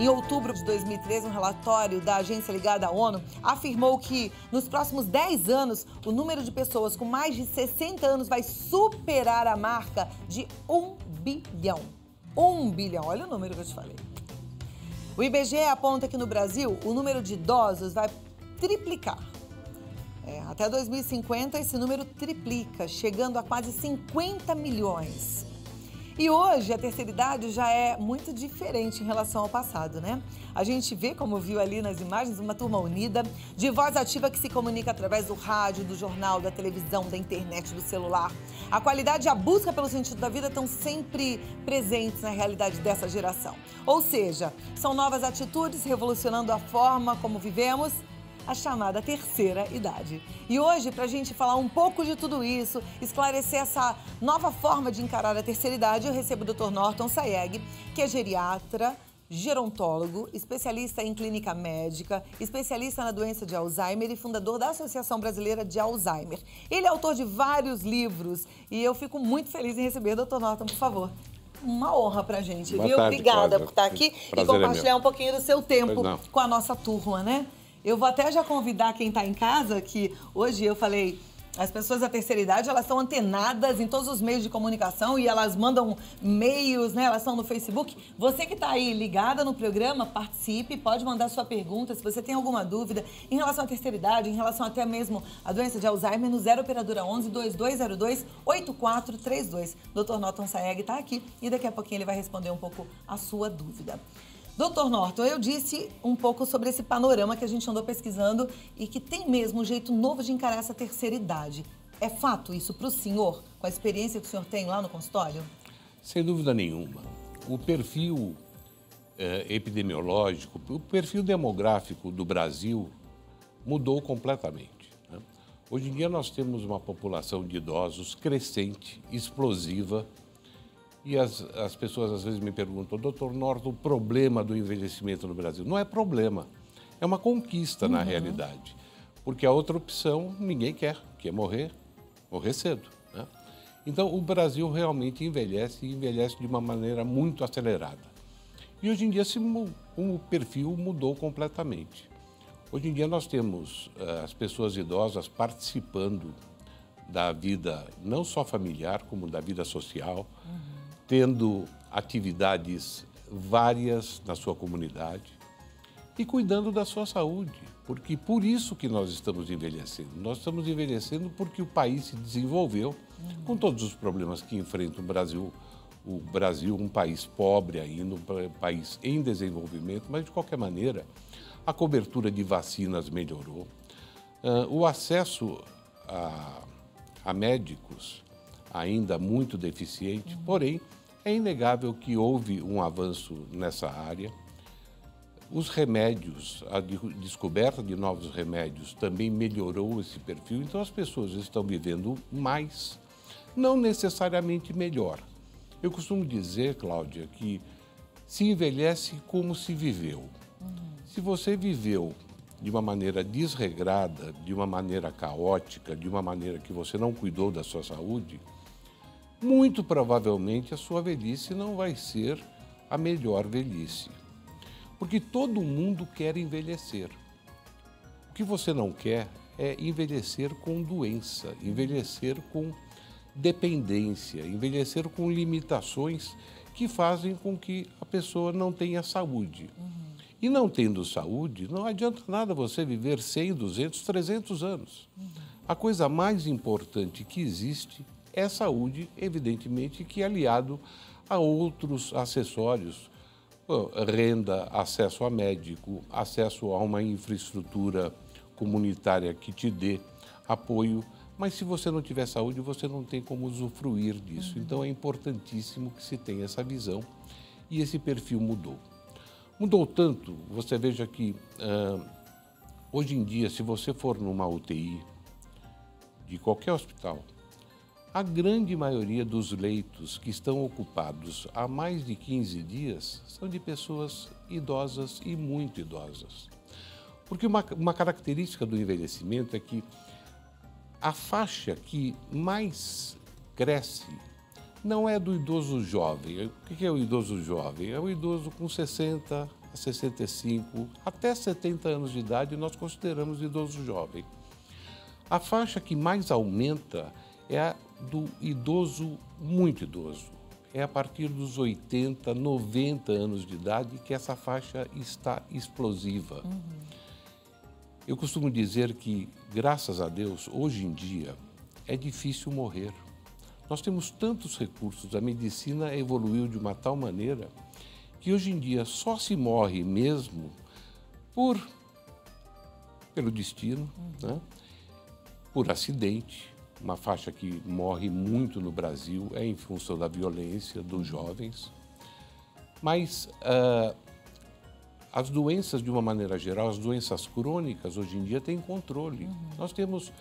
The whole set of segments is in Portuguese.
Em outubro de 2013, um relatório da agência ligada à ONU afirmou que, nos próximos 10 anos, o número de pessoas com mais de 60 anos vai superar a marca de 1 bilhão. 1 bilhão, olha o número que eu te falei. O IBGE aponta que no Brasil, o número de idosos vai triplicar. Até 2050, esse número triplica, chegando a quase 50 milhões. E hoje, a terceira idade já é muito diferente em relação ao passado, né? A gente vê, como viu ali nas imagens, uma turma unida, de voz ativa que se comunica através do rádio, do jornal, da televisão, da internet, do celular. A qualidade e a busca pelo sentido da vida estão sempre presentes na realidade dessa geração. Ou seja, são novas atitudes revolucionando a forma como vivemos, a chamada terceira idade. E hoje, para a gente falar um pouco de tudo isso, esclarecer essa nova forma de encarar a terceira idade, eu recebo o Dr. Norton Sayegh, que é geriatra, gerontólogo, especialista em clínica médica, especialista na doença de Alzheimer e fundador da Associação Brasileira de Alzheimer. Ele é autor de vários livros e eu fico muito feliz em receber o Dr. Norton, por favor. Uma honra pra gente, Boa viu? tarde, Obrigada Cláudia. por estar aqui Prazer e compartilhar um pouquinho do seu tempo com a nossa turma, né? Eu vou até já convidar quem está em casa, que hoje eu falei, as pessoas da terceira idade, elas estão antenadas em todos os meios de comunicação e elas mandam e-mails, né? Elas estão no Facebook. Você que está aí ligada no programa, participe, pode mandar sua pergunta. Se você tem alguma dúvida em relação à terceira idade, em relação até mesmo à doença de Alzheimer, no 0 Operadora 11 2202 8432. Dr. Norton Sayegh está aqui e daqui a pouquinho ele vai responder um pouco a sua dúvida. Doutor Norton, eu disse um pouco sobre esse panorama que a gente andou pesquisando e que tem mesmo um jeito novo de encarar essa terceira idade. É fato isso para o senhor, com a experiência que o senhor tem lá no consultório? Sem dúvida nenhuma. O perfil epidemiológico, o perfil demográfico do Brasil mudou completamente, né? Hoje em dia nós temos uma população de idosos crescente, explosiva. E as pessoas às vezes me perguntam, doutor Norton, o problema do envelhecimento no Brasil? Não é problema, é uma conquista na realidade. Porque a outra opção ninguém quer, que é morrer cedo, né? Então o Brasil realmente envelhece e envelhece de uma maneira muito acelerada. E hoje em dia o perfil mudou completamente. Hoje em dia nós temos as pessoas idosas participando da vida não só familiar, como da vida social, tendo atividades várias na sua comunidade e cuidando da sua saúde, porque por isso que nós estamos envelhecendo. Nós estamos envelhecendo porque o país se desenvolveu com todos os problemas que enfrenta o Brasil. O Brasil, um país pobre ainda, um país em desenvolvimento, mas de qualquer maneira a cobertura de vacinas melhorou. O acesso a médicos ainda muito deficiente, porém é inegável que houve um avanço nessa área. Os remédios, a descoberta de novos remédios também melhorou esse perfil, então as pessoas estão vivendo mais, não necessariamente melhor. Eu costumo dizer, Cláudia, que se envelhece como se viveu. Se você viveu de uma maneira desregrada, de uma maneira caótica, de uma maneira que você não cuidou da sua saúde, muito provavelmente a sua velhice não vai ser a melhor velhice. Porque todo mundo quer envelhecer. O que você não quer é envelhecer com doença, envelhecer com dependência, envelhecer com limitações que fazem com que a pessoa não tenha saúde. E não tendo saúde, não adianta nada você viver 100, 200, 300 anos. A coisa mais importante que existe é saúde, evidentemente, que é aliado a outros acessórios, renda, acesso a médico, acesso a uma infraestrutura comunitária que te dê apoio, mas se você não tiver saúde, você não tem como usufruir disso. Então é importantíssimo que se tenha essa visão e esse perfil mudou. Mudou tanto, você veja que hoje em dia, se você for numa UTI de qualquer hospital, a grande maioria dos leitos que estão ocupados há mais de 15 dias são de pessoas idosas e muito idosas. Porque uma característica do envelhecimento é que a faixa que mais cresce não é do idoso jovem. O que é o idoso jovem? É o idoso com 60 a 65, até 70 anos de idade, nós consideramos idoso jovem. A faixa que mais aumenta é a do idoso muito idoso. É a partir dos 80, 90 anos de idade que essa faixa está explosiva. Eu costumo dizer que, graças a Deus, hoje em dia, é difícil morrer. Nós temos tantos recursos, a medicina evoluiu de uma tal maneira que hoje em dia só se morre mesmo pelo destino, né? Por acidente. Uma faixa que morre muito no Brasil é em função da violência dos jovens. Mas as doenças, de uma maneira geral, as doenças crônicas, hoje em dia, têm controle. Nós temos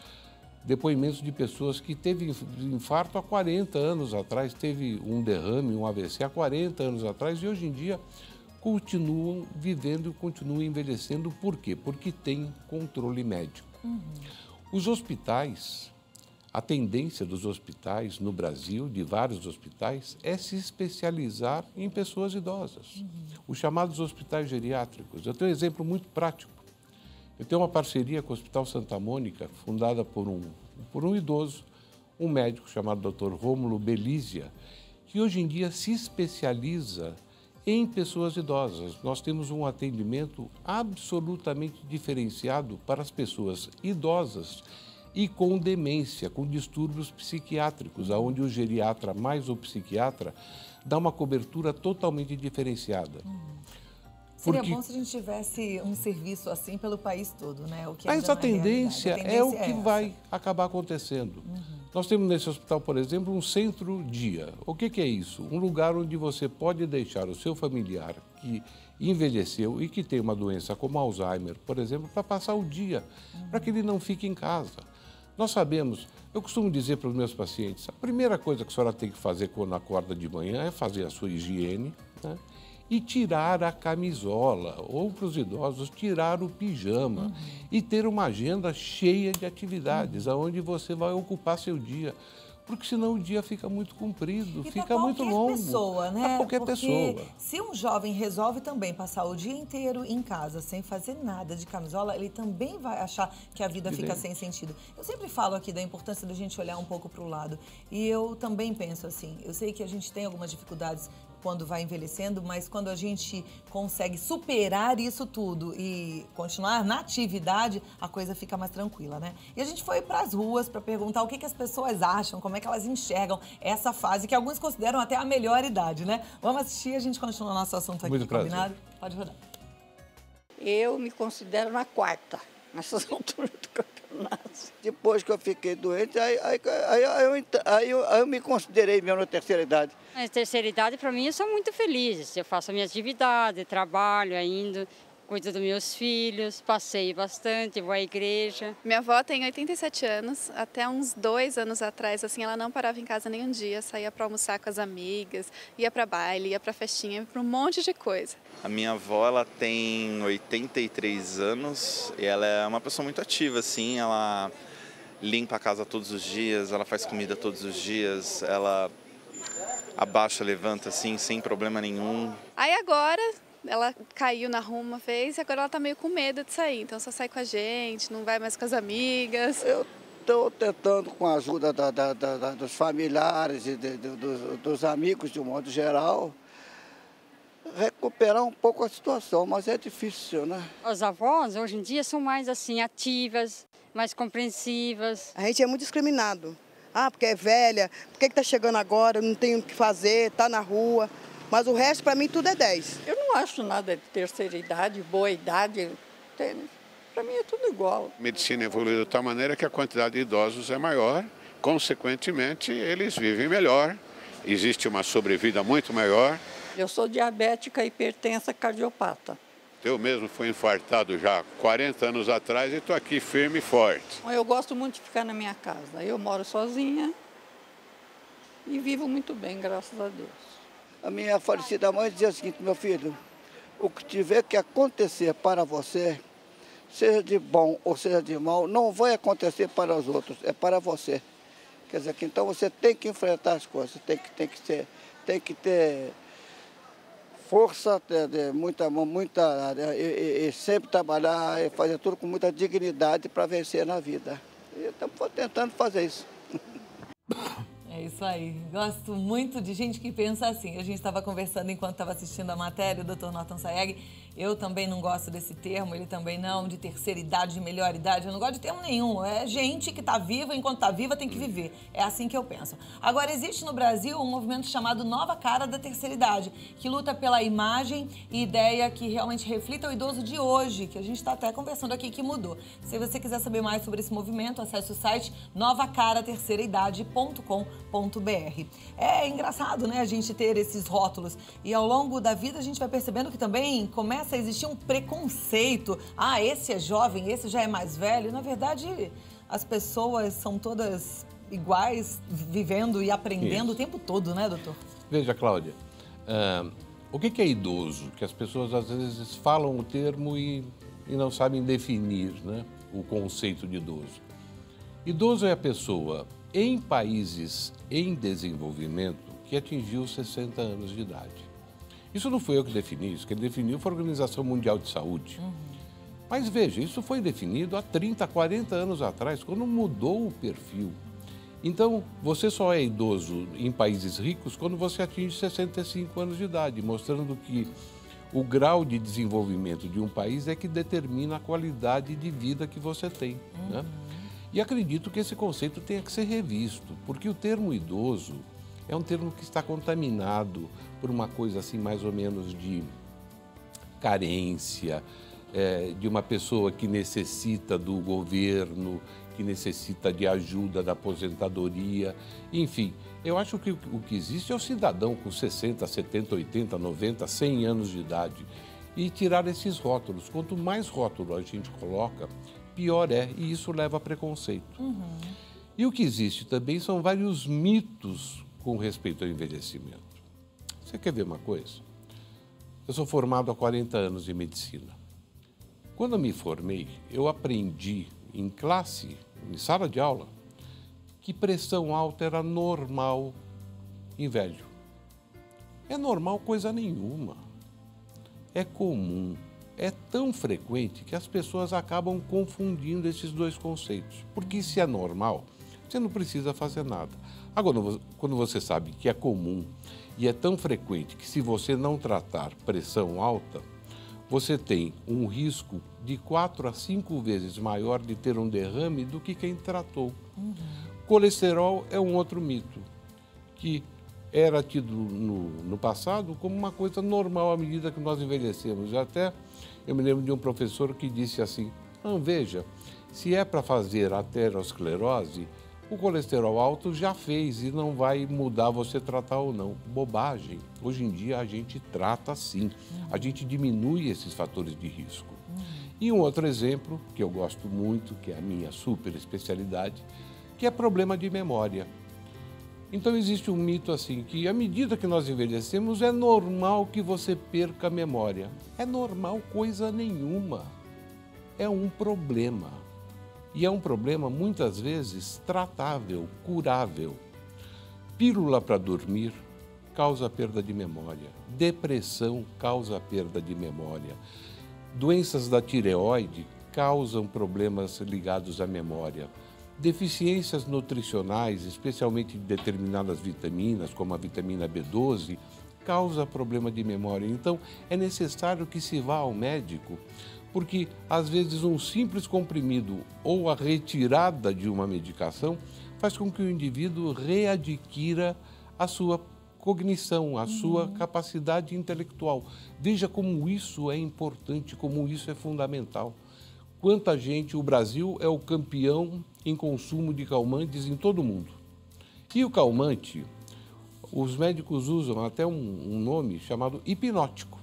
depoimentos de pessoas que teve infarto há 40 anos atrás, teve um derrame, um AVC há 40 anos atrás, e hoje em dia continuam vivendo e continuam envelhecendo. Por quê? Porque tem controle médico. Os hospitais... A tendência dos hospitais no Brasil, de vários hospitais, é se especializar em pessoas idosas. Os chamados hospitais geriátricos. Eu tenho um exemplo muito prático. Eu tenho uma parceria com o Hospital Santa Mônica, fundada por um idoso, um médico chamado Dr. Rômulo Belízia, que hoje em dia se especializa em pessoas idosas. Nós temos um atendimento absolutamente diferenciado para as pessoas idosas e com demência, com distúrbios psiquiátricos, onde o geriatra mais o psiquiatra dá uma cobertura totalmente diferenciada. Seria bom se a gente tivesse um serviço assim pelo país todo, né? O que mas a tendência é o que vai acabar acontecendo. Nós temos nesse hospital, por exemplo, um centro-dia. O que é isso? Um lugar onde você pode deixar o seu familiar que envelheceu e que tem uma doença como Alzheimer, por exemplo, para passar o dia, para que ele não fique em casa. Nós sabemos, eu costumo dizer para os meus pacientes, a primeira coisa que a senhora tem que fazer quando acorda de manhã é fazer a sua higiene, né? E tirar a camisola, ou para os idosos, tirar o pijama e ter uma agenda cheia de atividades, onde você vai ocupar seu dia. Porque senão o dia fica muito comprido, fica muito longo. Pessoa, né? Para qualquer pessoa. Se um jovem resolve também passar o dia inteiro em casa sem fazer nada de camisola, ele também vai achar que a vida fica sem sentido. Eu sempre falo aqui da importância da gente olhar um pouco para o lado. E eu também penso assim, eu sei que a gente tem algumas dificuldades quando vai envelhecendo, mas quando a gente consegue superar isso tudo e continuar na atividade, a coisa fica mais tranquila, né? E a gente foi para as ruas para perguntar o que as pessoas acham, como é que elas enxergam essa fase, que alguns consideram até a melhor idade, né? Vamos assistir e a gente continua nosso assunto aqui, muito combinado? Pode rodar. Eu me considero na quarta, nessas alturas do campeonato. Depois que eu fiquei doente, aí eu me considerei mesmo na terceira idade. Na terceira idade, para mim, eu sou muito feliz. Eu faço a minha atividade, trabalho ainda, cuido dos meus filhos, passeio bastante, vou à igreja. Minha avó tem 87 anos, até uns 2 anos atrás, assim, ela não parava em casa nem um dia, saía para almoçar com as amigas, ia para baile, ia para festinha, para um monte de coisa. A minha avó, ela tem 83 anos e ela é uma pessoa muito ativa, assim, ela limpa a casa todos os dias, ela faz comida todos os dias, ela abaixa, levanta, assim, sem problema nenhum. Aí agora, ela caiu na rua uma vez e agora ela tá meio com medo de sair, então só sai com a gente, não vai mais com as amigas. Eu estou tentando, com a ajuda dos familiares e dos amigos, de um modo geral, recuperar um pouco a situação, mas é difícil, né? As avós, hoje em dia, são mais, assim, ativas, mais compreensivas. A gente é muito discriminado. Ah, porque é velha, por que está chegando agora, não tem o que fazer, está na rua. Mas o resto, para mim, tudo é 10. Eu não acho nada de terceira idade, boa idade. Para mim é tudo igual. A medicina evoluiu de tal maneira que a quantidade de idosos é maior, consequentemente, eles vivem melhor, existe uma sobrevida muito maior. Eu sou diabética, hipertensa, cardiopata. Eu mesmo fui infartado já 40 anos atrás e estou aqui firme e forte. Eu gosto muito de ficar na minha casa. Eu moro sozinha e vivo muito bem, graças a Deus. A minha falecida mãe dizia o seguinte, meu filho, o que tiver que acontecer para você, seja de bom ou seja de mal, não vai acontecer para os outros, é para você. Quer dizer, que então você tem que enfrentar as coisas, tem que ter força, e sempre trabalhar e fazer tudo com muita dignidade para vencer na vida. E estamos tentando fazer isso. É isso aí. Gosto muito de gente que pensa assim. A gente estava conversando enquanto estava assistindo a matéria, o Dr. Norton Sayegh. Eu também não gosto desse termo, ele também não, de terceira idade, de melhor idade. Eu não gosto de termo nenhum. É gente que está viva, enquanto está viva tem que viver. É assim que eu penso. Agora, existe no Brasil um movimento chamado Nova Cara da Terceira Idade, que luta pela imagem e ideia que realmente reflita o idoso de hoje, que a gente está até conversando aqui que mudou. Se você quiser saber mais sobre esse movimento, acesse o site novacaraterceiraidade.com.br. É engraçado, né, a gente ter esses rótulos. E ao longo da vida a gente vai percebendo que também começa a existir um preconceito. Ah, esse é jovem, esse já é mais velho. Na verdade, as pessoas são todas iguais, vivendo e aprendendo o tempo todo, né, doutor? Veja, Cláudia, o que é idoso? Que as pessoas às vezes falam o termo e não sabem definir, né, o conceito de idoso. Idoso é a pessoa em países em desenvolvimento que atingiu 60 anos de idade. Isso não foi eu que defini, isso que ele definiu foi a Organização Mundial de Saúde. Mas veja, isso foi definido há 30, 40 anos atrás, quando mudou o perfil. Então, você só é idoso em países ricos quando você atinge 65 anos de idade, mostrando que o grau de desenvolvimento de um país é que determina a qualidade de vida que você tem, né? E acredito que esse conceito tenha que ser revisto, porque o termo idoso é um termo que está contaminado por uma coisa assim mais ou menos de carência, de uma pessoa que necessita do governo, que necessita de ajuda da aposentadoria. Enfim, eu acho que o que existe é o cidadão com 60, 70, 80, 90, 100 anos de idade e tirar esses rótulos. Quanto mais rótulo a gente coloca, pior é, e isso leva a preconceito. E o que existe também são vários mitos com respeito ao envelhecimento. Você quer ver uma coisa? Eu sou formado há 40 anos em medicina. Quando eu me formei, eu aprendi em classe, em sala de aula, que pressão alta era normal em velho. É normal coisa nenhuma. É comum. É tão frequente que as pessoas acabam confundindo esses dois conceitos. Porque se é normal, você não precisa fazer nada. Agora, quando você sabe que é comum e é tão frequente que se você não tratar pressão alta, você tem um risco de 4 a 5 vezes maior de ter um derrame do que quem tratou. Colesterol é um outro mito, que era tido no passado como uma coisa normal à medida que nós envelhecemos. Eu me lembro de um professor que disse assim, não, veja, se é para fazer aterosclerose, o colesterol alto já fez e não vai mudar você tratar ou não. Bobagem. Hoje em dia a gente trata sim. A gente diminui esses fatores de risco. E um outro exemplo, que eu gosto muito, que é a minha super especialidade, que é problema de memória. Então existe um mito assim, que à medida que nós envelhecemos, é normal que você perca a memória. É normal coisa nenhuma. É um problema. E é um problema, muitas vezes, tratável, curável. Pílula para dormir causa perda de memória. Depressão causa perda de memória. Doenças da tireoide causam problemas ligados à memória. Deficiências nutricionais, especialmente de determinadas vitaminas, como a vitamina B12, causa problema de memória. Então, é necessário que se vá ao médico, porque às vezes um simples comprimido ou a retirada de uma medicação faz com que o indivíduo readquira a sua cognição, a sua capacidade intelectual. Veja como isso é importante, como isso é fundamental. Quanta gente, o Brasil é o campeão em consumo de calmantes em todo o mundo. E o calmante, os médicos usam até um nome chamado hipnótico.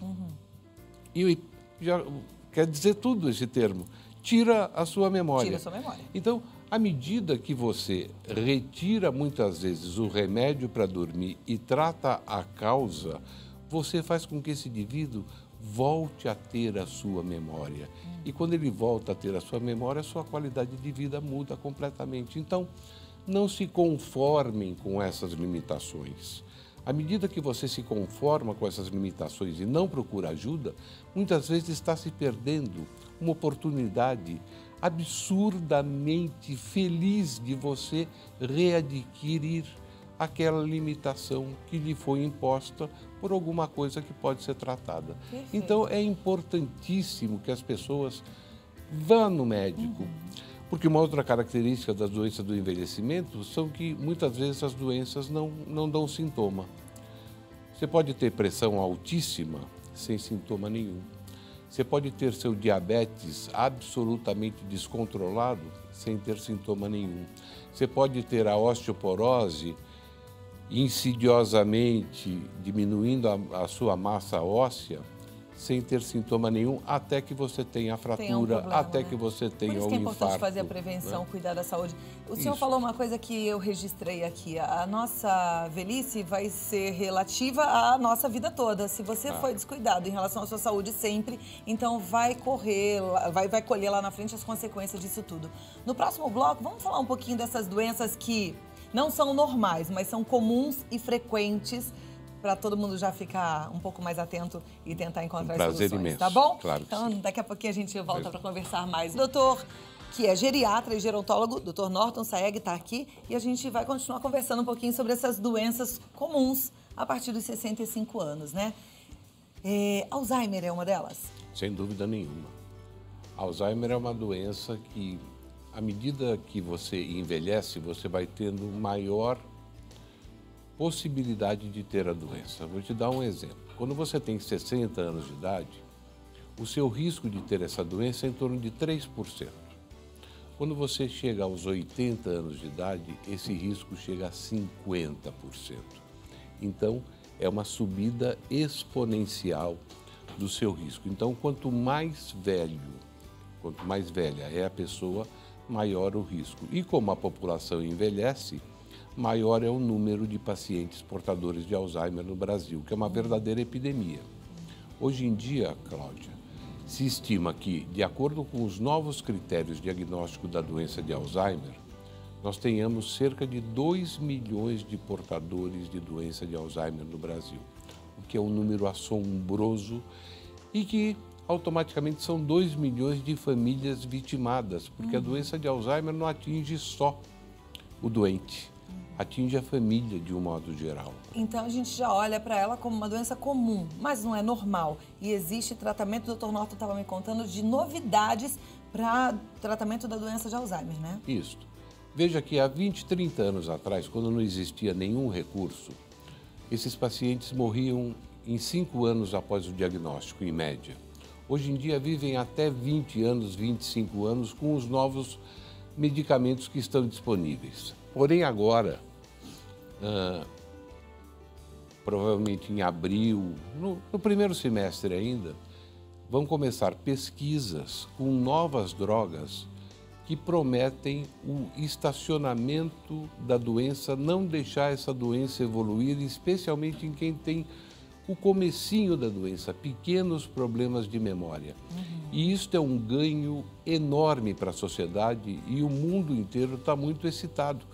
E já quer dizer tudo esse termo. Tira a sua memória. Tira a sua memória. Então, à medida que você retira muitas vezes o remédio para dormir e trata a causa, você faz com que esse indivíduo volte a ter a sua memória. E quando ele volta a ter a sua memória, a sua qualidade de vida muda completamente. Então, não se conformem com essas limitações. À medida que você se conforma com essas limitações e não procura ajuda, muitas vezes está se perdendo uma oportunidade absurdamente feliz de você readquirir aquela limitação que lhe foi imposta por alguma coisa que pode ser tratada. Perfeito. Então, é importantíssimo que as pessoas vão no médico. Porque uma outra característica das doenças do envelhecimento são que muitas vezes as doenças não dão sintoma. Você pode ter pressão altíssima sem sintoma nenhum. Você pode ter seu diabetes absolutamente descontrolado sem ter sintoma nenhum. Você pode ter a osteoporose insidiosamente diminuindo a sua massa óssea sem ter sintoma nenhum, até que você tenha a fratura, problema, até né? que você tenha Por isso um que é importante infarto. fazer a prevenção, né? cuidar da saúde. O senhor Isso. falou uma coisa que eu registrei aqui. A nossa velhice vai ser relativa à nossa vida toda. Se você foi descuidado em relação à sua saúde sempre, então vai correr, vai colher lá na frente as consequências disso tudo. No próximo bloco, vamos falar um pouquinho dessas doenças que não são normais, mas são comuns e frequentes, para todo mundo já ficar um pouco mais atento e tentar encontrar prazer soluções, imenso, tá bom? claro que Então, sim. daqui a pouquinho a gente volta para conversar mais. O doutor, que é geriatra e gerontólogo, doutor Norton Saeg, está aqui e a gente vai continuar conversando um pouquinho sobre essas doenças comuns a partir dos 65 anos, né? Alzheimer é uma delas? Sem dúvida nenhuma. Alzheimer é uma doença que, à medida que você envelhece, você vai tendo maior possibilidade de ter a doença. Vou te dar um exemplo. Quando você tem 60 anos de idade, o seu risco de ter essa doença é em torno de 3%. Quando você chega aos 80 anos de idade, esse risco chega a 50%. Então, é uma subida exponencial do seu risco. Então, quanto mais velha é a pessoa, maior o risco. E como a população envelhece, maior é o número de pacientes portadores de Alzheimer no Brasil, que é uma verdadeira epidemia. Hoje em dia, Cláudia, se estima que, de acordo com os novos critérios diagnósticos da doença de Alzheimer, nós tenhamos cerca de 2 milhões de portadores de doença de Alzheimer no Brasil, o que é um número assombroso e que automaticamente são 2 milhões de famílias vitimadas, porque a doença de Alzheimer não atinge só o doente, atinge a família de um modo geral. Então a gente já olha para ela como uma doença comum, mas não é normal. E existe tratamento, o doutor Norton estava me contando, de novidades para tratamento da doença de Alzheimer, né? Isso. Veja que há 20, 30 anos atrás, quando não existia nenhum recurso, esses pacientes morriam em 5 anos após o diagnóstico, em média. Hoje em dia vivem até 20 anos, 25 anos com os novos medicamentos que estão disponíveis. Porém, agora, provavelmente em abril, no primeiro semestre ainda, vão começar pesquisas com novas drogas que prometem o estacionamento da doença, não deixar essa doença evoluir, especialmente em quem tem o comecinho da doença, pequenos problemas de memória. E isso é um ganho enorme para a sociedade e o mundo inteiro está muito excitado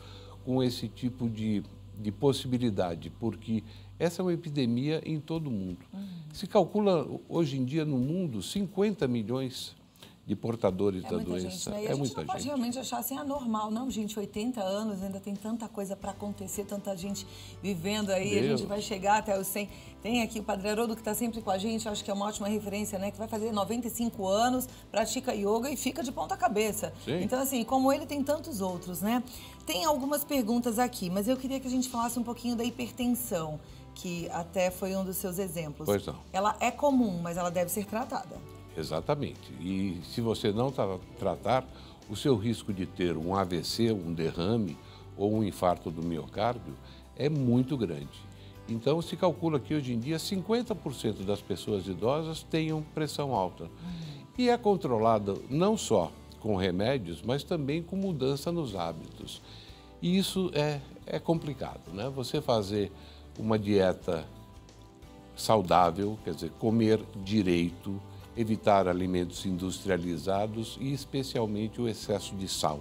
com esse tipo de possibilidade, porque essa é uma epidemia em todo o mundo. Se calcula hoje em dia no mundo 50 milhões de portadores da doença. Gente, né? E a gente não pode realmente achar assim, anormal. Não, gente, 80 anos, ainda tem tanta coisa para acontecer, tanta gente vivendo aí, a gente vai chegar até os 100. Tem aqui o Padre Haroldo que está sempre com a gente, acho que é uma ótima referência, né? Que vai fazer 95 anos, pratica yoga e fica de ponta cabeça. Sim. Então, assim, como ele, tem tantos outros, né? Tem algumas perguntas aqui, mas eu queria que a gente falasse um pouquinho da hipertensão, que até foi um dos seus exemplos. Pois não. Ela é comum, mas ela deve ser tratada. Exatamente. E se você não tratar, o seu risco de ter um AVC, um derrame ou um infarto do miocárdio é muito grande. Então, se calcula que hoje em dia 50% das pessoas idosas tenham pressão alta. E é controlada não só com remédios, mas também com mudança nos hábitos. E isso é complicado, né? Você fazer uma dieta saudável, quer dizer, comer direito, evitar alimentos industrializados e especialmente o excesso de sal.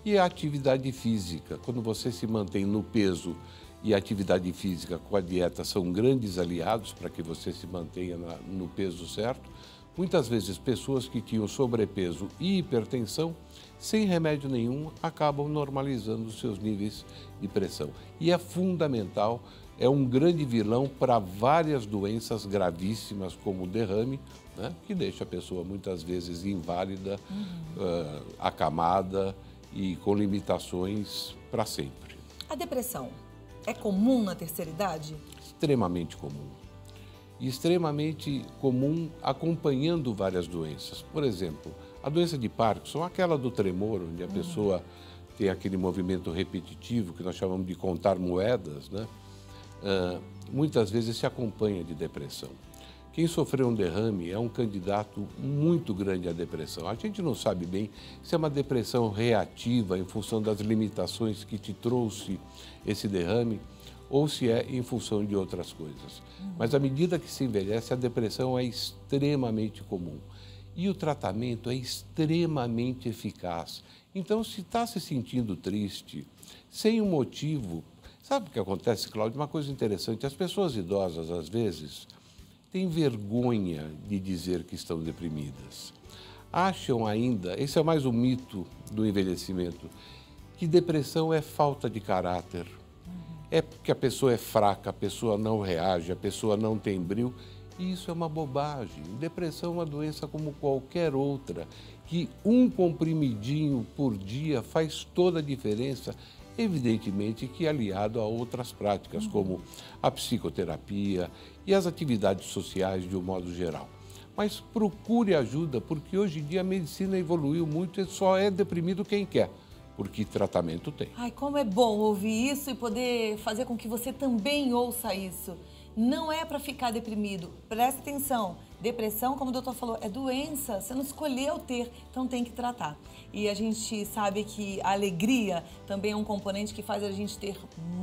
E a atividade física, quando você se mantém no peso e a atividade física com a dieta são grandes aliados para que você se mantenha no peso certo. Muitas vezes, pessoas que tinham sobrepeso e hipertensão, sem remédio nenhum, acabam normalizando os seus níveis de pressão. E é fundamental, é um grande vilão para várias doenças gravíssimas, como o derrame, né, que deixa a pessoa muitas vezes inválida, acamada e com limitações para sempre. A depressão é comum na terceira idade? Extremamente comum. E extremamente comum acompanhando várias doenças. Por exemplo, a doença de Parkinson, aquela do tremor, onde a pessoa tem aquele movimento repetitivo que nós chamamos de contar moedas, né? Muitas vezes se acompanha de depressão. Quem sofreu um derrame é um candidato muito grande à depressão. A gente não sabe bem se é uma depressão reativa em função das limitações que te trouxe esse derrame ou se é em função de outras coisas. Mas à medida que se envelhece, a depressão é extremamente comum e o tratamento é extremamente eficaz. Então, se está se sentindo triste, sem um motivo... Sabe o que acontece, Cláudio? Uma coisa interessante, as pessoas idosas, às vezes, têm vergonha de dizer que estão deprimidas. Acham ainda, esse é mais um mito do envelhecimento, que depressão é falta de caráter. É porque a pessoa é fraca, a pessoa não reage, a pessoa não tem brio. E isso é uma bobagem. Depressão é uma doença como qualquer outra, que um comprimidinho por dia faz toda a diferença. Evidentemente que aliado a outras práticas, como a psicoterapia e as atividades sociais de um modo geral. Mas procure ajuda, porque hoje em dia a medicina evoluiu muito e só é deprimido quem quer, porque tratamento tem. Ai, como é bom ouvir isso e poder fazer com que você também ouça isso. Não é para ficar deprimido, presta atenção. Depressão, como o doutor falou, é doença, você não escolheu ter, então tem que tratar. E a gente sabe que a alegria também é um componente que faz a gente ter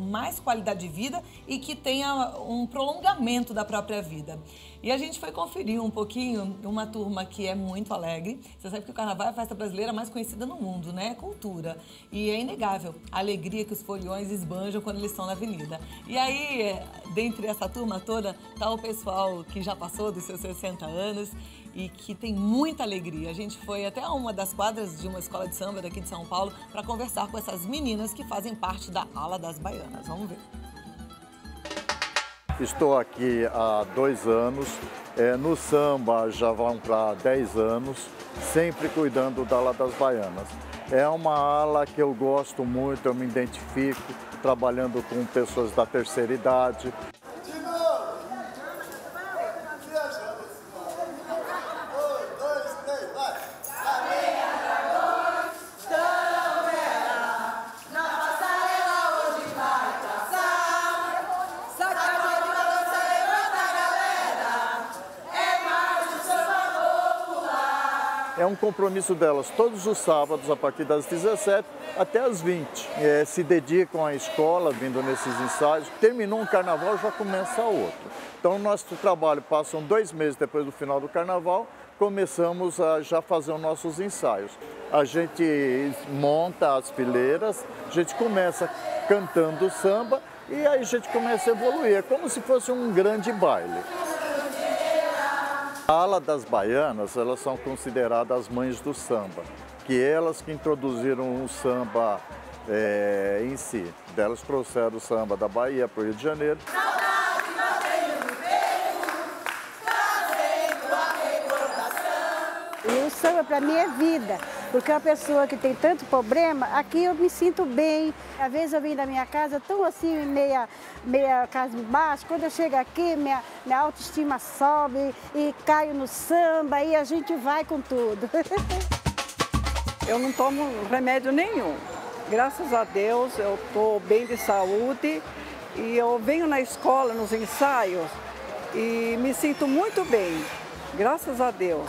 mais qualidade de vida e que tenha um prolongamento da própria vida. E a gente foi conferir um pouquinho uma turma que é muito alegre. Você sabe que o Carnaval é a festa brasileira mais conhecida no mundo, né? É cultura. E é inegável a alegria que os foliões esbanjam quando eles estão na avenida. E aí, dentre essa turma toda, tá o pessoal que já passou dos seus 60 anos e que tem muita alegria. A gente foi até uma das quadras de uma escola de samba daqui de São Paulo para conversar com essas meninas que fazem parte da ala das baianas. Vamos ver. Estou aqui há 2 anos, no samba já vão para 10 anos, sempre cuidando da ala das baianas. É uma ala que eu gosto muito, eu me identifico, trabalhando com pessoas da terceira idade. É um compromisso delas todos os sábados, a partir das 17 até as 20. Se dedicam à escola, vindo nesses ensaios. Terminou um carnaval, já começa outro. Então, o nosso trabalho passam 2 meses depois do final do carnaval, começamos a já fazer os nossos ensaios. A gente monta as fileiras, a gente começa cantando samba e aí a gente começa a evoluir. É como se fosse um grande baile. A ala das baianas, elas são consideradas as mães do samba, que elas que introduziram o samba em si. Delas trouxeram o samba da Bahia para o Rio de Janeiro. E o samba para mim é vida, porque uma pessoa que tem tanto problema, aqui eu me sinto bem. Às vezes eu venho da minha casa tão assim, meia casa de baixo, quando eu chego aqui, minha autoestima sobe e caio no samba e a gente vai com tudo. Eu não tomo remédio nenhum. Graças a Deus eu estou bem de saúde e eu venho na escola, nos ensaios e me sinto muito bem. Graças a Deus.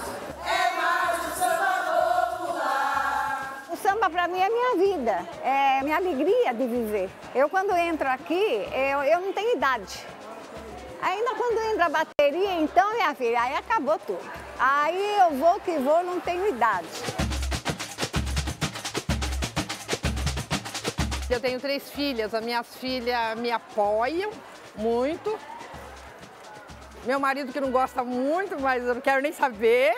O samba para mim é minha vida, é minha alegria de viver. Eu quando entro aqui, eu não tenho idade. Ainda quando entra a bateria, então, minha filha, aí acabou tudo. Aí eu vou que vou, não tenho idade. Eu tenho 3 filhas, as minhas filhas me apoiam muito. Meu marido que não gosta muito, mas eu não quero nem saber.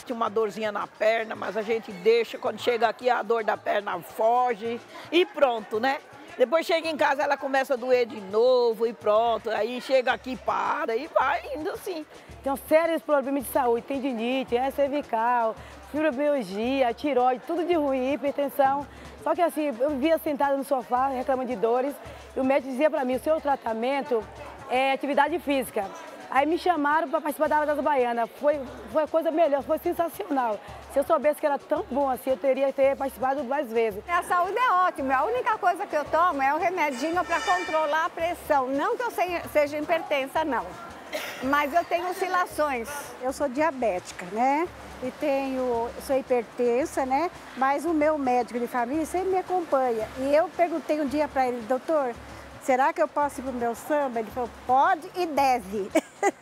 Tinha uma dorzinha na perna, mas a gente deixa, quando chega aqui a dor da perna foge e pronto, né? Depois chega em casa, ela começa a doer de novo e pronto. Aí chega aqui, para e vai indo assim. Tem sérios problemas de saúde, tendinite, hernia cervical, fibromialgia, tireoide, tudo de ruim, hipertensão. Só que assim, eu vivia sentada no sofá, reclamando de dores, e o médico dizia para mim, o seu tratamento é atividade física. Aí me chamaram para participar da Ala das Baianas. Foi a coisa melhor, foi sensacional. Se eu soubesse que era tão bom assim, eu teria participado mais vezes. A saúde é ótima. A única coisa que eu tomo é o remedinho para controlar a pressão. Não que eu seja hipertensa, não. Mas eu tenho oscilações. Eu sou diabética, né? E sou hipertensa, né? Mas o meu médico de família sempre me acompanha. E eu perguntei um dia para ele, doutor, será que eu posso ir pro meu samba? Ele falou, pode e deve.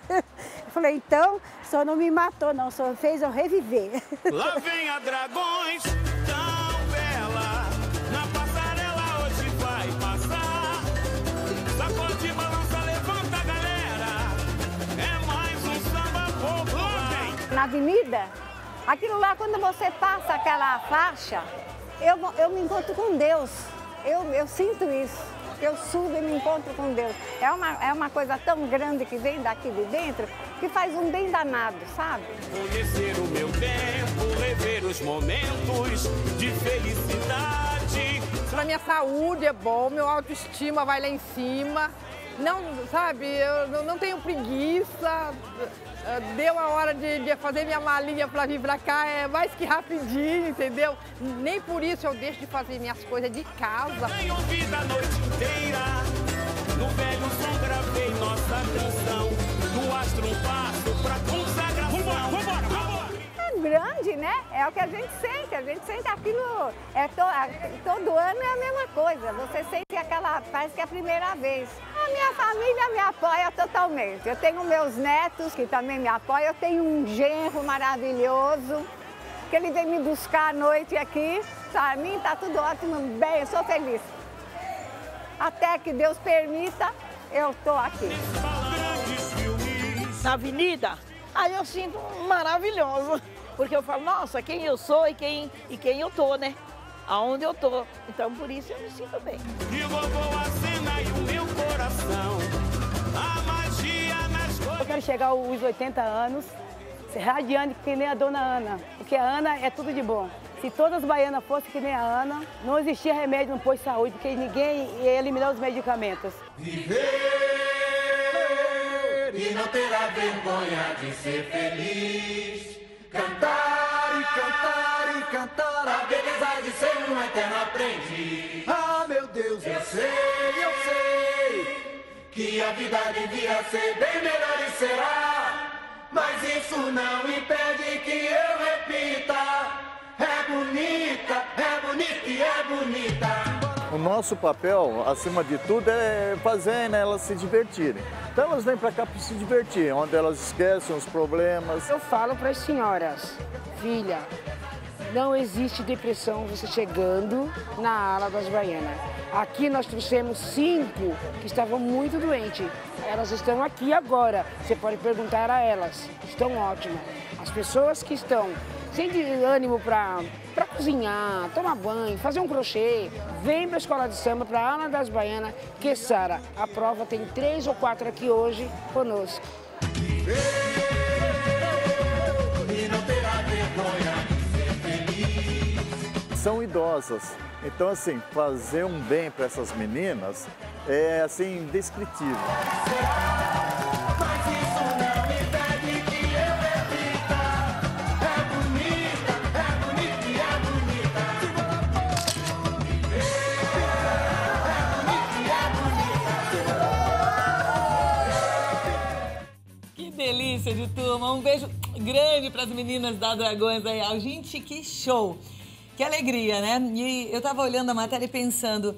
Eu falei, então, o senhor não me matou, não, o senhor fez eu reviver. Lá vem a Dragões, tão bela, na passarela hoje vai passar. Sacode, balança, levanta a galera, é mais um samba popular. Na avenida, aquilo lá, quando você passa aquela faixa, eu me encontro com Deus, eu sinto isso. Eu subo e me encontro com Deus. É uma coisa tão grande que vem daqui de dentro, que faz um bem danado, sabe? Conhecer o meu tempo, rever os momentos de felicidade. Pra minha saúde é bom, meu autoestima vai lá em cima. Não, sabe, eu não tenho preguiça. Deu a hora de fazer minha malinha para vir para cá, é mais que rapidinho, entendeu? Nem por isso eu deixo de fazer minhas coisas de casa. Tenho ouvido a noite inteira, no velho som gravei nossa canção, no astro um passo pra consagração. Vambora! É grande, né? É o que a gente sente aquilo, todo ano é a mesma coisa, você sente aquela, parece que é a primeira vez. A minha família me apoia totalmente, eu tenho meus netos que também me apoiam, eu tenho um genro maravilhoso, que ele vem me buscar à noite aqui, para mim tá tudo ótimo, bem, eu sou feliz. Até que Deus permita, eu tô aqui. Na avenida, aí eu sinto maravilhoso. Porque eu falo, nossa, quem eu sou e quem eu tô, né? Aonde eu tô. Então, por isso eu me sinto bem. E vovô acena e o meu coração, a magia nas cores. Eu quero chegar aos 80 anos, ser radiante que nem a dona Ana. Porque a Ana é tudo de bom. Se todas as baianas fossem que nem a Ana, não existia remédio no posto de saúde, porque ninguém ia eliminar os medicamentos. Viver e não terá vergonha de ser feliz. Cantar e cantar e cantar, a beleza de ser um eterno aprendiz. Ah, meu Deus, eu sei que a vida devia ser bem melhor e será. Mas isso não impede que eu repita. É bonita e é bonita. O nosso papel, acima de tudo, é fazer elas se divertirem. Então elas vêm para cá para se divertir, onde elas esquecem os problemas. Eu falo para as senhoras, filha, não existe depressão você chegando na Ala das Baianas. Aqui nós trouxemos 5 que estavam muito doentes. Elas estão aqui agora, você pode perguntar a elas, estão ótimas. As pessoas que estão sem ânimo para cozinhar, tomar banho, fazer um crochê, vem para a escola de samba, para a Ala das Baianas, que Sara, a prova tem 3 ou 4 aqui hoje conosco. São idosas, então assim, fazer um bem para essas meninas é assim, indescritível. Delícia de turma, um beijo grande para as meninas da Dragões aí. Gente, que show, que alegria, né? E eu tava olhando a matéria e pensando,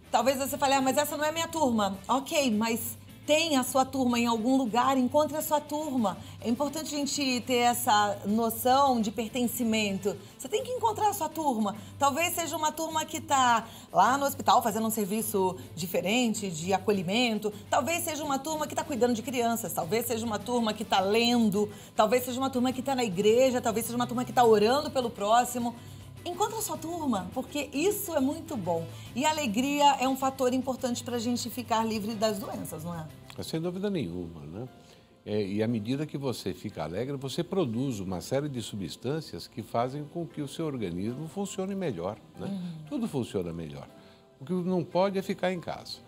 talvez você fale, mas essa não é minha turma. Ok, mas tem a sua turma em algum lugar, encontre a sua turma. É importante a gente ter essa noção de pertencimento. Você tem que encontrar a sua turma. Talvez seja uma turma que está lá no hospital fazendo um serviço diferente, de acolhimento. Talvez seja uma turma que está cuidando de crianças. Talvez seja uma turma que está lendo. Talvez seja uma turma que está na igreja. Talvez seja uma turma que está orando pelo próximo. Encontra a sua turma, porque isso é muito bom. E a alegria é um fator importante para a gente ficar livre das doenças, não é? Sem dúvida nenhuma, né? E à medida que você fica alegre, você produz uma série de substâncias que fazem com que o seu organismo funcione melhor, né? Tudo funciona melhor. O que não pode é ficar em casa.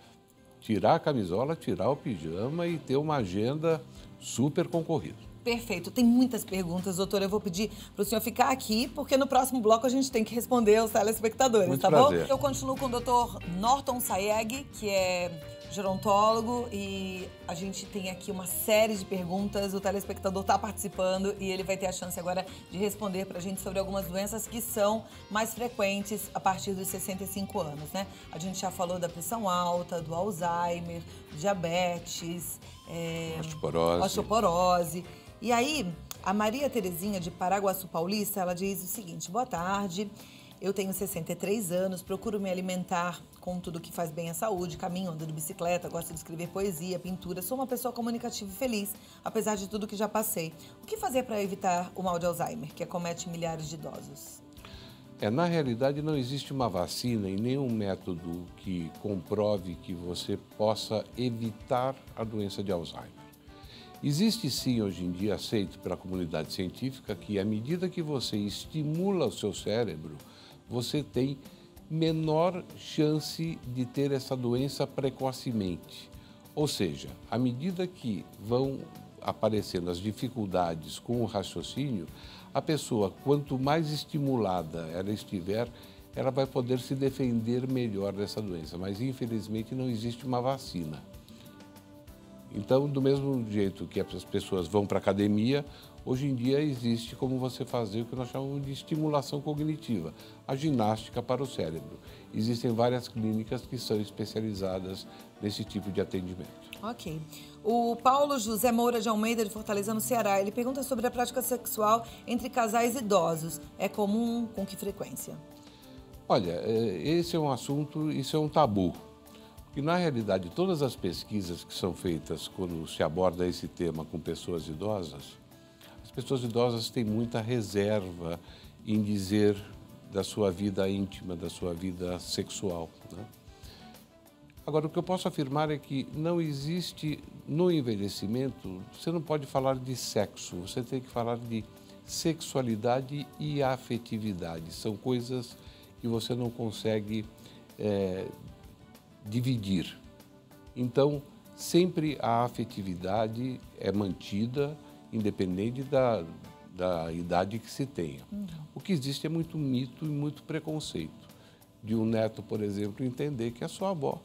Tirar a camisola, tirar o pijama e ter uma agenda super concorrida. Perfeito. Tem muitas perguntas, doutora. Eu vou pedir para o senhor ficar aqui, porque no próximo bloco a gente tem que responder aos telespectadores, Muito tá prazer. bom? Eu continuo com o doutor Norton Sayeg, que é gerontólogo, e a gente tem aqui uma série de perguntas. O telespectador está participando e ele vai ter a chance agora de responder para a gente sobre algumas doenças que são mais frequentes a partir dos 65 anos, né? A gente já falou da pressão alta, do Alzheimer, diabetes, osteoporose. E aí, a Maria Terezinha, de Paraguaçu Paulista, ela diz o seguinte: boa tarde, eu tenho 63 anos, procuro me alimentar com tudo que faz bem à saúde, caminho, ando de bicicleta, gosto de escrever poesia, pintura, sou uma pessoa comunicativa e feliz, apesar de tudo que já passei. O que fazer para evitar o mal de Alzheimer, que acomete milhares de idosos? Na realidade, não existe uma vacina e nenhum método que comprove que você possa evitar a doença de Alzheimer. Existe sim, hoje em dia, aceito pela comunidade científica, que à medida que você estimula o seu cérebro, você tem menor chance de ter essa doença precocemente. Ou seja, à medida que vão aparecendo as dificuldades com o raciocínio, a pessoa, quanto mais estimulada ela estiver, ela vai poder se defender melhor dessa doença. Mas, infelizmente, não existe uma vacina. Então, do mesmo jeito que as pessoas vão para a academia, hoje em dia existe como você fazer o que nós chamamos de estimulação cognitiva, a ginástica para o cérebro. Existem várias clínicas que são especializadas nesse tipo de atendimento. Ok. O Paulo José Moura de Almeida, de Fortaleza, no Ceará, ele pergunta sobre a prática sexual entre casais idosos. É comum? Com que frequência? Olha, esse é um assunto, isso é um tabu. E, na realidade, todas as pesquisas que são feitas quando se aborda esse tema com pessoas idosas, as pessoas idosas têm muita reserva em dizer da sua vida íntima, da sua vida sexual, né? Agora, o que eu posso afirmar é que não existe, no envelhecimento, você não pode falar de sexo, você tem que falar de sexualidade e afetividade. São coisas que você não consegue dividir. Então, sempre a afetividade é mantida, independente da idade que se tenha. O que existe é muito mito e muito preconceito. De um neto, por exemplo, entender que a sua avó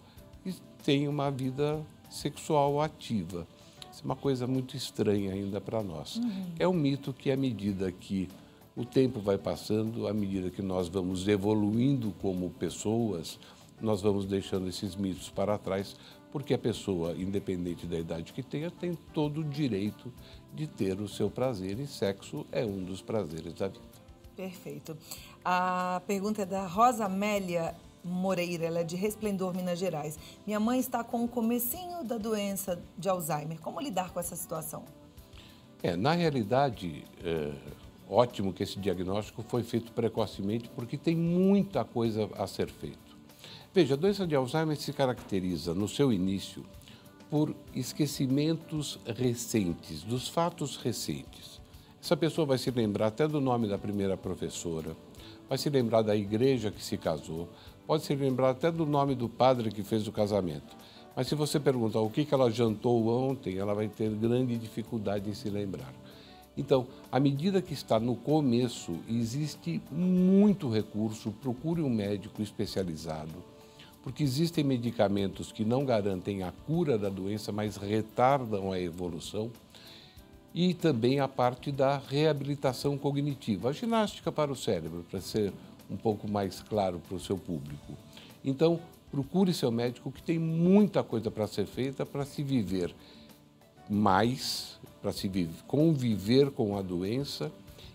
tem uma vida sexual ativa. Isso é uma coisa muito estranha ainda para nós. É um mito que, à medida que o tempo vai passando, à medida que nós vamos evoluindo como pessoas, nós vamos deixando esses mitos para trás, porque a pessoa, independente da idade que tenha, tem todo o direito de ter o seu prazer, e sexo é um dos prazeres da vida. Perfeito. A pergunta é da Rosa Amélia Moreira, ela é de Resplendor, Minas Gerais. Minha mãe está com o comecinho da doença de Alzheimer. Como lidar com essa situação? Na realidade, ótimo que esse diagnóstico foi feito precocemente, porque tem muita coisa a ser feita. Veja, a doença de Alzheimer se caracteriza, no seu início, por esquecimentos recentes, dos fatos recentes. Essa pessoa vai se lembrar até do nome da primeira professora, vai se lembrar da igreja que se casou, pode se lembrar até do nome do padre que fez o casamento. Mas se você perguntar o que ela jantou ontem, ela vai ter grande dificuldade em se lembrar. Então, à medida que está no começo, existe muito recurso, procure um médico especializado, porque existem medicamentos que não garantem a cura da doença, mas retardam a evolução, e também a parte da reabilitação cognitiva, a ginástica para o cérebro, para ser um pouco mais claro para o seu público. Então, procure seu médico, que tem muita coisa para ser feita para se viver mais, para se conviver com a doença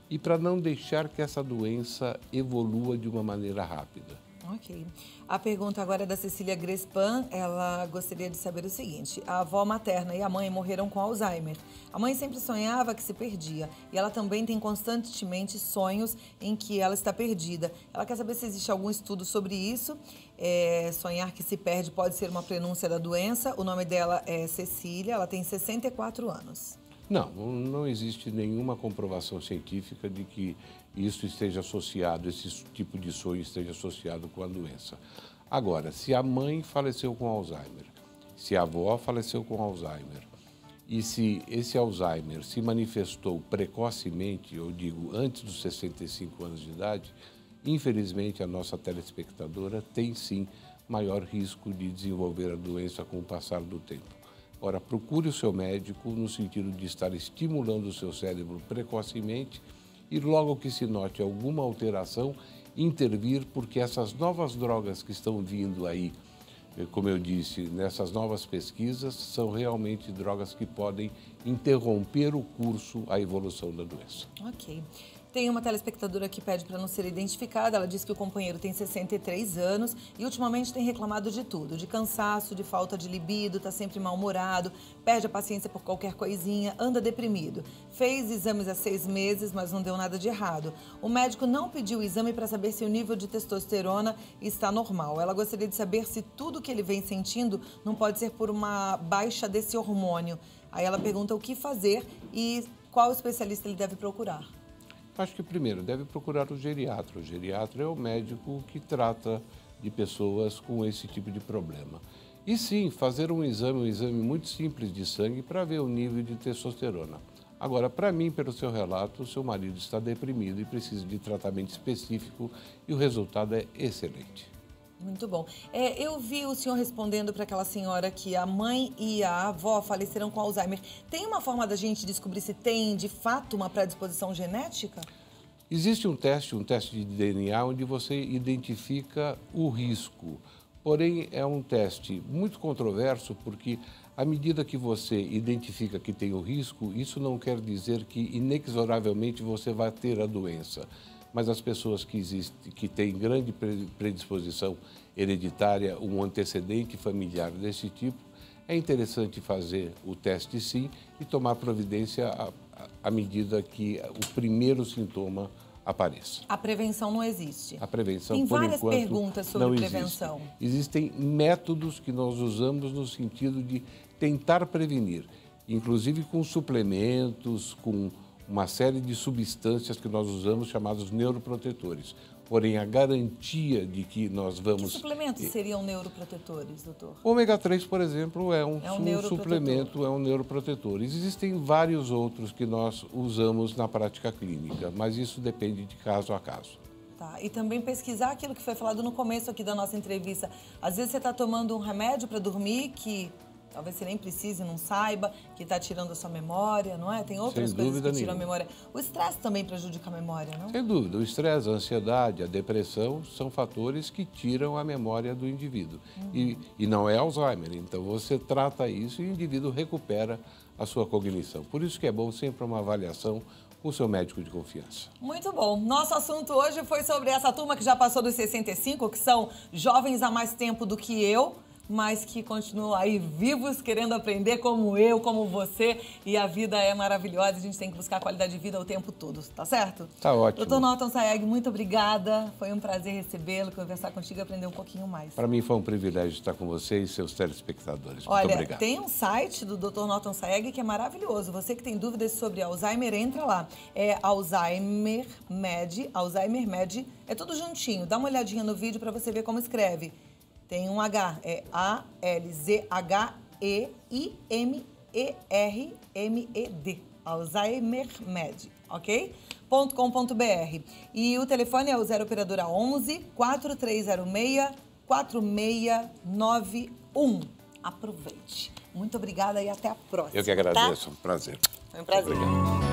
e para não deixar que essa doença evolua de uma maneira rápida. Ok. A pergunta agora é da Cecília Grespan. Ela gostaria de saber o seguinte: a avó materna e a mãe morreram com Alzheimer. A mãe sempre sonhava que se perdia e ela também tem constantemente sonhos em que ela está perdida. Ela quer saber se existe algum estudo sobre isso. Sonhar que se perde pode ser uma prenúncia da doença. O nome dela é Cecília, ela tem 64 anos. Não existe nenhuma comprovação científica de que isso esteja associado, esse tipo de sonho esteja associado com a doença. Agora, se a mãe faleceu com Alzheimer, se a avó faleceu com Alzheimer, e se esse Alzheimer se manifestou precocemente, eu digo antes dos 65 anos de idade, infelizmente a nossa telespectadora tem sim maior risco de desenvolver a doença com o passar do tempo. Ora, procure o seu médico no sentido de estar estimulando o seu cérebro precocemente e logo que se note alguma alteração, intervir, porque essas novas drogas que estão vindo aí, como eu disse, nessas novas pesquisas, são realmente drogas que podem interromper o curso, a evolução da doença. Ok. Tem uma telespectadora que pede para não ser identificada. Ela diz que o companheiro tem 63 anos e ultimamente tem reclamado de tudo. De cansaço, de falta de libido, está sempre mal-humorado, perde a paciência por qualquer coisinha, anda deprimido. Fez exames há 6 meses, mas não deu nada de errado. O médico não pediu o exame para saber se o nível de testosterona está normal. Ela gostaria de saber se tudo que ele vem sentindo não pode ser por uma baixa desse hormônio. Aí ela pergunta o que fazer e qual especialista ele deve procurar. Acho que primeiro deve procurar o geriatra. O geriatra é o médico que trata de pessoas com esse tipo de problema. E sim, fazer um exame muito simples de sangue para ver o nível de testosterona. Agora, para mim, pelo seu relato, o seu marido está deprimido e precisa de tratamento específico e o resultado é excelente. Muito bom. Eu vi o senhor respondendo para aquela senhora que a mãe e a avó faleceram com Alzheimer. Tem uma forma da gente descobrir se tem, de fato, uma predisposição genética? Existe um teste de DNA, onde você identifica o risco. Porém, é um teste muito controverso, porque à medida que você identifica que tem o risco, isso não quer dizer que inexoravelmente você vai ter a doença. Mas as pessoas que têm grande predisposição hereditária, um antecedente familiar desse tipo, é interessante fazer o teste sim e tomar providência à medida que o primeiro sintoma apareça. A prevenção não existe? A prevenção, tem por enquanto, várias perguntas sobre não prevenção. Existem métodos que nós usamos no sentido de tentar prevenir, inclusive com suplementos, com uma série de substâncias que nós usamos chamados neuroprotetores. Porém, a garantia de que nós vamos... Que suplementos seriam neuroprotetores, doutor? O ômega 3, por exemplo, é um suplemento, é um neuroprotetor. Existem vários outros que nós usamos na prática clínica, mas isso depende de caso a caso. Tá. E também pesquisar aquilo que foi falado no começo aqui da nossa entrevista. Às vezes você está tomando um remédio para dormir que talvez você nem precise, não saiba, que está tirando a sua memória, não é? Tem outras coisas que tiram a memória. O estresse também prejudica a memória, não? Sem dúvida. O estresse, a ansiedade, a depressão são fatores que tiram a memória do indivíduo. E não é Alzheimer. Então, você trata isso e o indivíduo recupera a sua cognição. Por isso que é bom sempre uma avaliação com o seu médico de confiança. Muito bom. Nosso assunto hoje foi sobre essa turma que já passou dos 65, que são jovens há mais tempo do que eu, mas que continuam aí vivos, querendo aprender como eu, como você. E a vida é maravilhosa, a gente tem que buscar qualidade de vida o tempo todo, tá certo? Tá ótimo. Dr. Norton Sayegh, muito obrigada. Foi um prazer recebê-lo, conversar contigo e aprender um pouquinho mais. Para mim foi um privilégio estar com você e seus telespectadores. Olha, muito obrigado. Tem um site do Dr. Norton Sayegh que é maravilhoso. Você que tem dúvidas sobre Alzheimer, entra lá. É Alzheimer Med, é tudo juntinho. Dá uma olhadinha no vídeo para você ver como escreve. Tem um H, é ALZHEIMERMED, Alzheimer Med, ok? .com.br. E o telefone é o 0 operadora 11 4306 4691. Aproveite. Muito obrigada e até a próxima. Eu que agradeço, tá? um prazer. Foi um prazer. Obrigado.